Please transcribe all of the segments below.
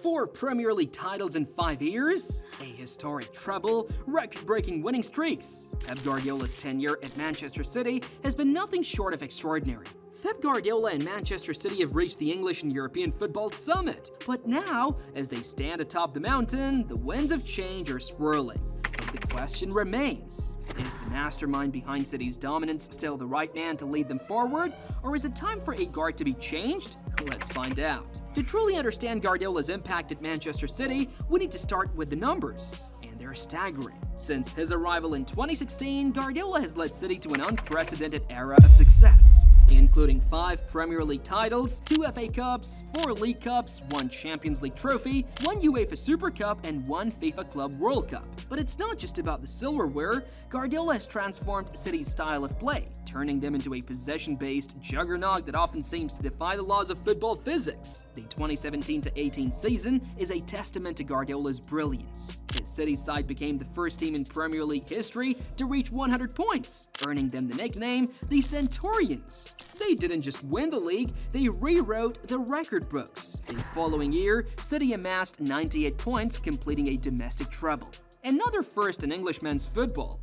4 Premier League titles in 5 years, a historic treble, record-breaking winning streaks. Pep Guardiola's tenure at Manchester City has been nothing short of extraordinary. Pep Guardiola and Manchester City have reached the English and European football summit. But now, as they stand atop the mountain, the winds of change are swirling. But the question remains, is the mastermind behind City's dominance still the right man to lead them forward, or is it time for a guard to be changed? Let's find out. To truly understand Guardiola's impact at Manchester City, we need to start with the numbers, and they're staggering. Since his arrival in 2016, Guardiola has led City to an unprecedented era of success, including 5 Premier League titles, 2 FA Cups, 4 League Cups, 1 Champions League trophy, 1 UEFA Super Cup, and 1 FIFA Club World Cup. But it's not just about the silverware. Guardiola has transformed City's style of play, turning them into a possession-based juggernaut that often seems to defy the laws of football physics. The 2017-18 season is a testament to Guardiola's brilliance. His City side became the first team in Premier League history to reach 100 points, earning them the nickname the Centurions. They didn't just win the league, they rewrote the record books. The following year, City amassed 98 points, completing a domestic treble. Another first in English men's football.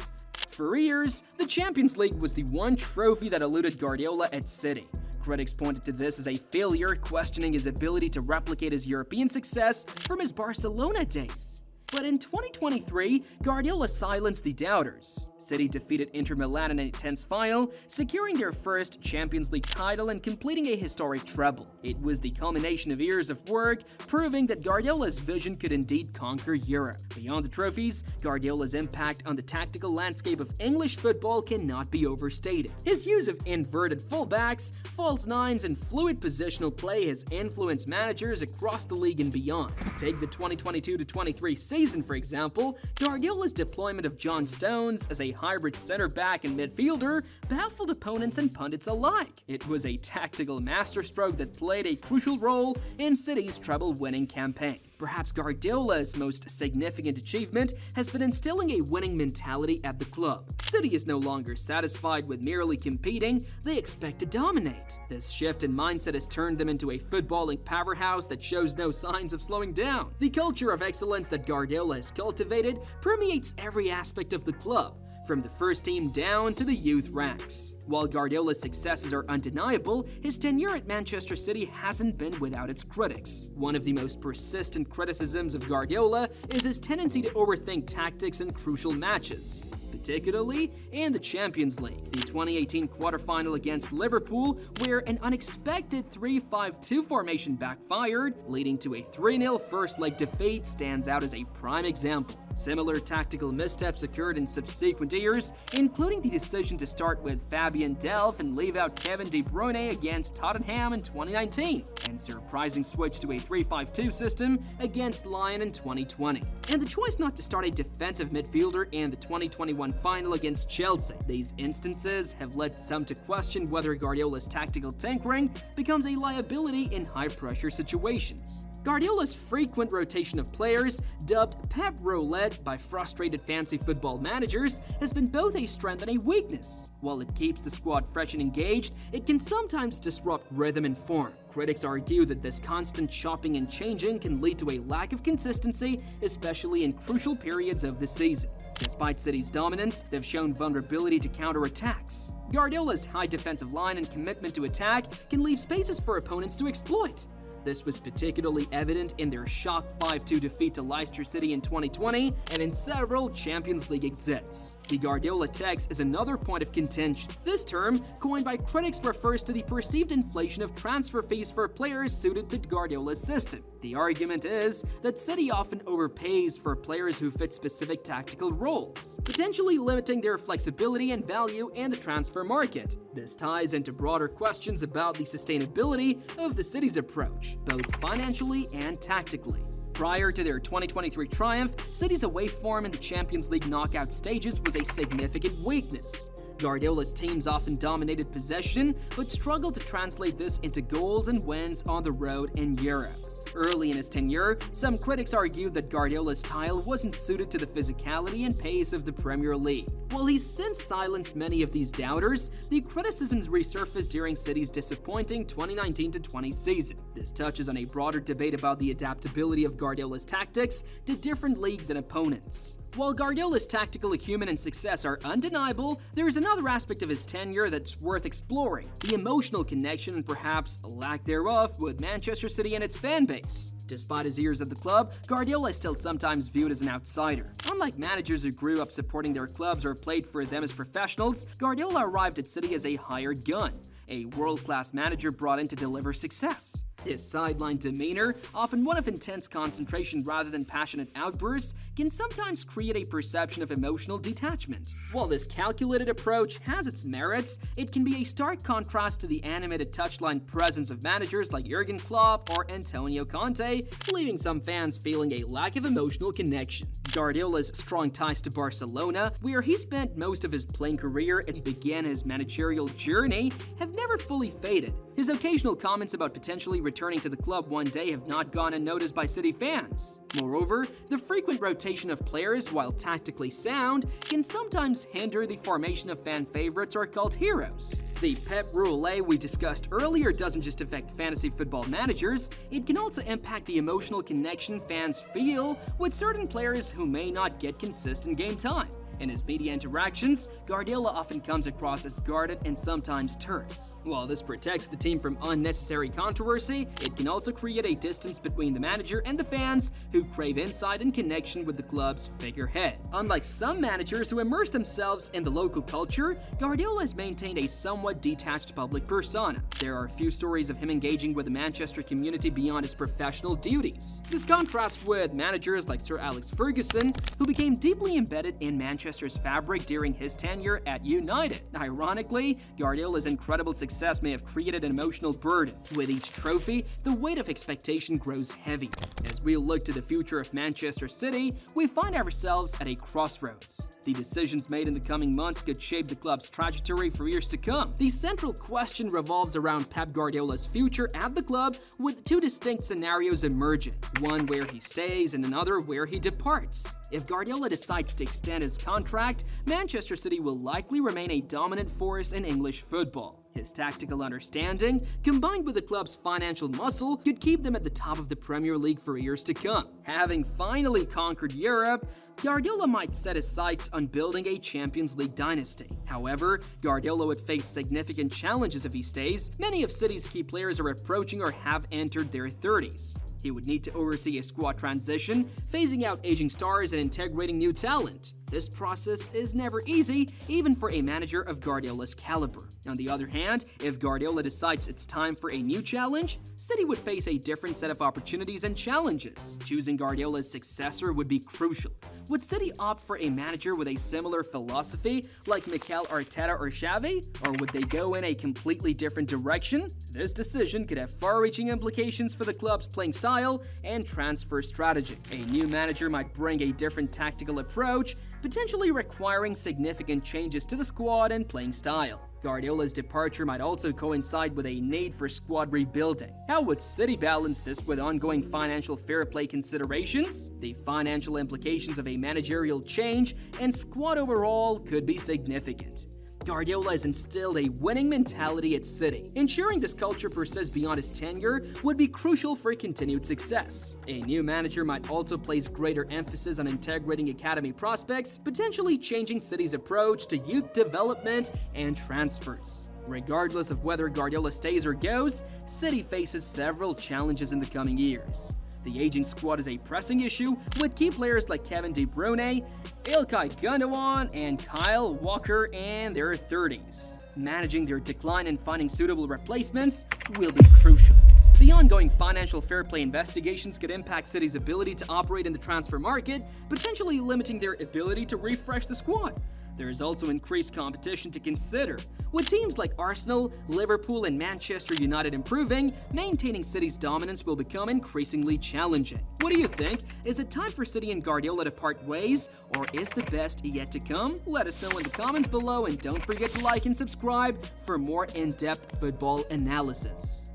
For years, the Champions League was the one trophy that eluded Guardiola at City. Critics pointed to this as a failure, questioning his ability to replicate his European success from his Barcelona days. But in 2023, Guardiola silenced the doubters. City defeated Inter Milan in a tense final, securing their first Champions League title and completing a historic treble. It was the culmination of years of work, proving that Guardiola's vision could indeed conquer Europe. Beyond the trophies, Guardiola's impact on the tactical landscape of English football cannot be overstated. His use of inverted fullbacks, false nines, and fluid positional play has influenced managers across the league and beyond. Take the 2022-23 season, for example. Guardiola's deployment of John Stones as a hybrid center-back and midfielder baffled opponents and pundits alike. It was a tactical masterstroke that played a crucial role in City's treble-winning campaign. Perhaps Guardiola's most significant achievement has been instilling a winning mentality at the club. City is no longer satisfied with merely competing, they expect to dominate. This shift in mindset has turned them into a footballing powerhouse that shows no signs of slowing down. The culture of excellence that Guardiola has cultivated permeates every aspect of the club, from the first team down to the youth ranks. While Guardiola's successes are undeniable, his tenure at Manchester City hasn't been without its critics. One of the most persistent criticisms of Guardiola is his tendency to overthink tactics in crucial matches, particularly in the Champions League. The 2018 quarterfinal against Liverpool, where an unexpected 3-5-2 formation backfired, leading to a 3-0 first-leg defeat, stands out as a prime example. Similar tactical missteps occurred in subsequent years, including the decision to start with Fabian Delph and leave out Kevin De Bruyne against Tottenham in 2019, and surprising switch to a 3-5-2 system against Lyon in 2020. And the choice not to start a defensive midfielder in the 2021 final against Chelsea. These instances have led some to question whether Guardiola's tactical tinkering becomes a liability in high-pressure situations. Guardiola's frequent rotation of players, dubbed Pep Roulette by frustrated fancy football managers, has been both a strength and a weakness. While it keeps the squad fresh and engaged, it can sometimes disrupt rhythm and form. Critics argue that this constant chopping and changing can lead to a lack of consistency, especially in crucial periods of the season. Despite City's dominance, they've shown vulnerability to counterattacks. Guardiola's high defensive line and commitment to attack can leave spaces for opponents to exploit. This was particularly evident in their shock 5-2 defeat to Leicester City in 2020 and in several Champions League exits. The Guardiola tax is another point of contention. This term, coined by critics, refers to the perceived inflation of transfer fees for players suited to Guardiola's system. The argument is that City often overpays for players who fit specific tactical roles, potentially limiting their flexibility and value in the transfer market. This ties into broader questions about the sustainability of the City's approach, both financially and tactically. Prior to their 2023 triumph, City's away form in the Champions League knockout stages was a significant weakness. Guardiola's teams often dominated possession, but struggled to translate this into goals and wins on the road in Europe. Early in his tenure, some critics argued that Guardiola's style wasn't suited to the physicality and pace of the Premier League. While he's since silenced many of these doubters, the criticisms resurfaced during City's disappointing 2019-20 season. This touches on a broader debate about the adaptability of Guardiola's tactics to different leagues and opponents. While Guardiola's tactical acumen and success are undeniable, there is another aspect of his tenure that's worth exploring: the emotional connection and perhaps lack thereof with Manchester City and its fan base. Despite his years at the club, Guardiola is still sometimes viewed as an outsider. Unlike managers who grew up supporting their clubs or played for them as professionals, Guardiola arrived at City as a hired gun, a world-class manager brought in to deliver success. His sideline demeanor, often one of intense concentration rather than passionate outbursts, can sometimes create a perception of emotional detachment. While this calculated approach has its merits, it can be a stark contrast to the animated touchline presence of managers like Jurgen Klopp or Antonio Conte, leaving some fans feeling a lack of emotional connection. Guardiola's strong ties to Barcelona, where he spent most of his playing career and began his managerial journey, have never fully faded. His occasional comments about potentially returning to the club one day have not gone unnoticed by City fans. Moreover, the frequent rotation of players, while tactically sound, can sometimes hinder the formation of fan favorites or cult heroes. The Pep roulette we discussed earlier doesn't just affect fantasy football managers, it can also impact the emotional connection fans feel with certain players who may not get consistent game time. In his media interactions, Guardiola often comes across as guarded and sometimes terse. While this protects the team from unnecessary controversy, it can also create a distance between the manager and the fans who crave insight and connection with the club's figurehead. Unlike some managers who immerse themselves in the local culture, Guardiola has maintained a somewhat detached public persona. There are few stories of him engaging with the Manchester community beyond his professional duties. This contrasts with managers like Sir Alex Ferguson, who became deeply embedded in Manchester's fabric during his tenure at United. Ironically, Guardiola's incredible success may have created an emotional burden. With each trophy, the weight of expectation grows heavy. As we look to the future of Manchester City, we find ourselves at a crossroads. The decisions made in the coming months could shape the club's trajectory for years to come. The central question revolves around Pep Guardiola's future at the club, with two distinct scenarios emerging, one where he stays and another where he departs. If Guardiola decides to extend his contract, Manchester City will likely remain a dominant force in English football. His tactical understanding, combined with the club's financial muscle, could keep them at the top of the Premier League for years to come. Having finally conquered Europe, Guardiola might set his sights on building a Champions League dynasty. However, Guardiola would face significant challenges if he stays. Many of City's key players are approaching or have entered their 30s. He would need to oversee a squad transition, phasing out aging stars and integrating new talent. This process is never easy, even for a manager of Guardiola's caliber. On the other hand, if Guardiola decides it's time for a new challenge, City would face a different set of opportunities and challenges. Choosing Guardiola's successor would be crucial. Would City opt for a manager with a similar philosophy, like Mikel Arteta or Xavi, or would they go in a completely different direction? This decision could have far-reaching implications for the club's playing style and transfer strategy. A new manager might bring a different tactical approach, potentially requiring significant changes to the squad and playing style. Guardiola's departure might also coincide with a need for squad rebuilding. How would City balance this with ongoing financial fair play considerations? The financial implications of a managerial change and squad overall could be significant. Guardiola has instilled a winning mentality at City. Ensuring this culture persists beyond his tenure would be crucial for continued success. A new manager might also place greater emphasis on integrating academy prospects, potentially changing City's approach to youth development and transfers. Regardless of whether Guardiola stays or goes, City faces several challenges in the coming years. The aging squad is a pressing issue, with key players like Kevin De Bruyne, Ilkay Gundogan, and Kyle Walker in their 30s. Managing their decline and finding suitable replacements will be crucial. The ongoing financial fair play investigations could impact City's ability to operate in the transfer market, potentially limiting their ability to refresh the squad. There is also increased competition to consider. With teams like Arsenal, Liverpool, and Manchester United improving, maintaining City's dominance will become increasingly challenging. What do you think? Is it time for City and Guardiola to part ways, or is the best yet to come? Let us know in the comments below, and don't forget to like and subscribe for more in-depth football analysis.